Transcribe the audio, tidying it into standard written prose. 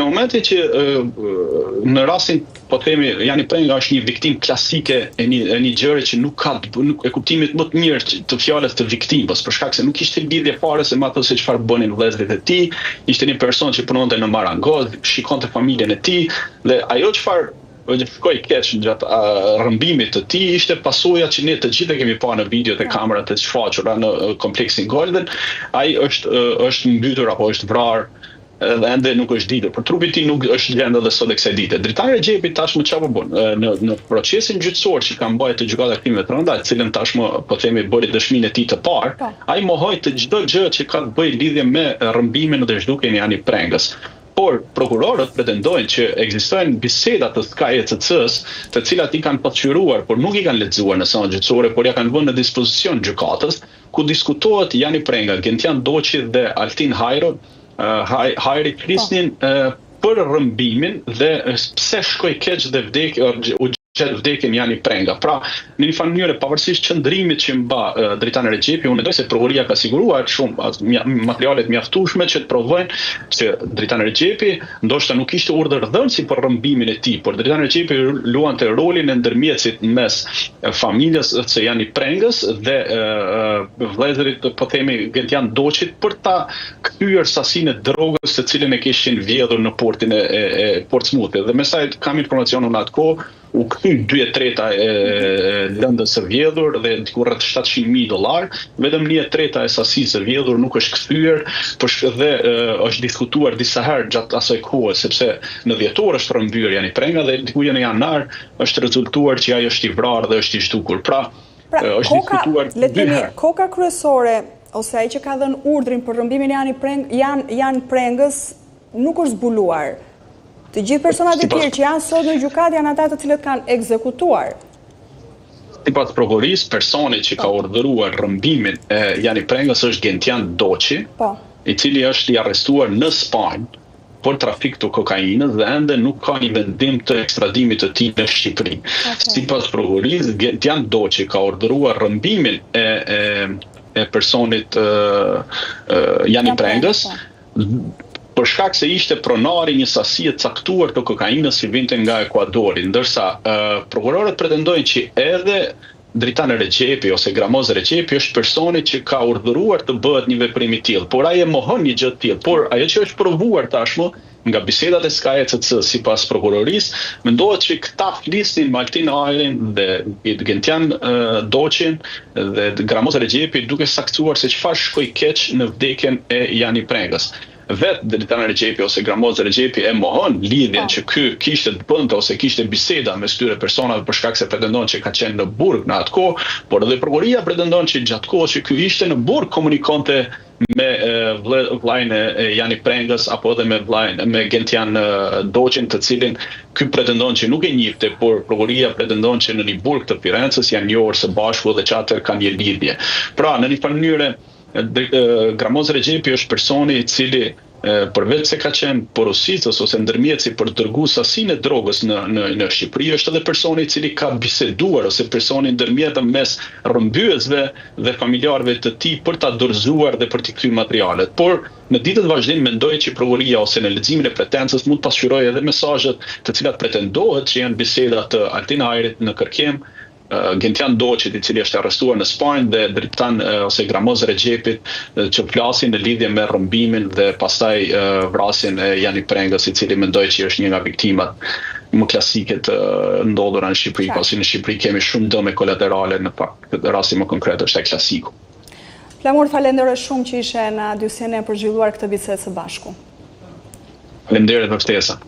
momenti që në rastin, po të themi, Jani Prenga është një viktim klasike e një gjëre që nuk e kuptimit më të mirë të fjalës të viktimës, për shkak se nuk ishte lidhje fare se me ato se çfarë bënin vëllezërit e tij, ishte një person që punonte në Marangoz, shikonte familjen e tij dhe ajo çfarë shkoi keq gjatë rrëmbimit të tij ishte pasojat që ne të gjithë kemi parë në videot e kamerat e shfaqura në kompleksin Golden. Ai është mbytur apo është vrarë dhe ende nuk është ditur. Për trupin e tij nuk është gjendë edhe sot e kësaj dite. Dritari Rexhepi tashmë çfarë bën? Në procesin gjyqësor që ka mbajtur te gjykata e krimeve të rënda, cilën tashmë po themi bëri dëshminë e tij të parë, ai mohoi të çdo gjë që ka të bëjë lidhje me rrëmbimin dhe zhdukjen e Jani Prengës. Por prokurorët pretendojnë që ekzistojnë biseda të SKECC-s, të cilat i kanë pasqyruar, por nuk i kanë lexuar në sanë gjyqësore, por ja kanë vënë në dispozicion gjykatës, ku diskutohet Jani Prenga, Gentian Doçi dhe Altin Hajri Krisnin për rrëmbimin dhe pse shkoi keq dhe vdekjen Jani Prenga. Pra, në një farë mënyrë, pavarësisht qëndrimit që mba Dritani Rexhepi, unë mendoj se prokuroria ka siguruar shumë materialet mjaftueshme që të provojnë se Dritani Rexhepi ndoshta nuk kishte urdhër dhënësi për rrëmbimin e tij, por Dritani Rexhepi luante rolin e ndërmjetësit mes familjes së Jani Prengës dhe vëllezërit, po themi, Gentian Doçit për ta kthyer sasinë e drogës të cilën e kishin vjedhur në portin e Portsmouthit. Dhe me sa kam informacion në atë kohë, u kthy 2/3 e lëndës së vjedhur dhe diku rreth $700,000, vetëm 1/3 e sasisë së vjedhur nuk është kthyer, dhe është diskutuar disa herë gjatë asaj kohe, sepse në dhjetor është rrëmbyer Jani Prenga dhe diku në janar është rezultuar që ai është i vrarë dhe është i zhdukur. Pra është diskutuar dy herë. Koka kryesore ose ai që ka dhënë urdhrin për rrëmbimin e Jani Prengës nuk është zbuluar. Të gjithë personat e tjerë që janë sot në gjykatë janë ata të cilët kanë ekzekutuar. Sipas prokurorisë, personi që ka urdhëruar rrëmbimin e Jani Prengës është Gentian Doçi, i cili është i arrestuar në Spanjë për trafik të kokainës dhe ende nuk ka një vendim të ekstradimit të tij në Shqipëri. Sipas prokurorisë, Gentian Doçi ka urdhëruar rrëmbimin e personit Jani Prengës për shkak se ishte pronari një sasie caktuar të kokainës që vinte nga Ekuadori, ndërsa prokurorët pretendojnë që edhe Dritani Rexhepi ose Gramoz Rexhepi është personi që ka urdhëruar të bëhet një veprim i tillë, por ai e mohon një gjë të tillë. Por ajo që është provuar tashmë nga bisedat e SKECC sipas prokurorisë, mendohet që këta flisnin me Altin Hajrin dhe Gentian Doçin dhe Gramoz Rexhepi duke saktuar se çfarë shkoi keq në vdekjen e Jani Prengës. Vetë Dritani Rexhepi ose Gramoz Rexhepi e mohon lidhjen që ky kishte të bënte ose kishte biseda mes këtyre personave për shkak se pretendon që ka qenë në burg në atë kohë, por edhe prokuroria pretendon që gjatë kohës që ky ishte në burg komunikonte me vllajën e Jani Prengës apo edhe me Gentian Doçin, të cilin ky pretendon që nuk e njihte, por prokuroria pretendon që në një burg të Firencës janë njohur së bashku dhe çatë kanë një lidhje. Pra, në një farë mënyrë Gramoz Rexhepi është personi i cili përveç se ka qenë porositës ose ndërmjetësi për të dërguar sasinë e drogës në Shqipëri, është edhe personi i cili ka biseduar ose personi ndërmjetëm mes rrëmbyesve dhe familjarëve të tij për ta dorëzuar dhe për t'i kthyer materialet. Por në ditët vazhdim mendoj që prokuroria ose në leximin e pretensës mund të pasqyrojë edhe mesazhet të cilat pretendohet që janë biseda të Altin Hajrit në kërkim, Gentian Doçit, i cili është arrestuar në Spanjë, dhe Dritan ose Gramoz Rexhepit që flasin në lidhje me rrëmbimin dhe pastaj vrasjen e Jani Prengës, i cili mendoj që është një nga viktimat më klasike të ndodhura në Shqipëri, pasi në Shqipëri kemi shumë dëme kolaterale, në rasti më konkret është ai klasiku. Flamur, falenderoj shumë që ishe në dyshjen e për zhvilluar këtë bisedë së bashku. Faleminderit për ftesën.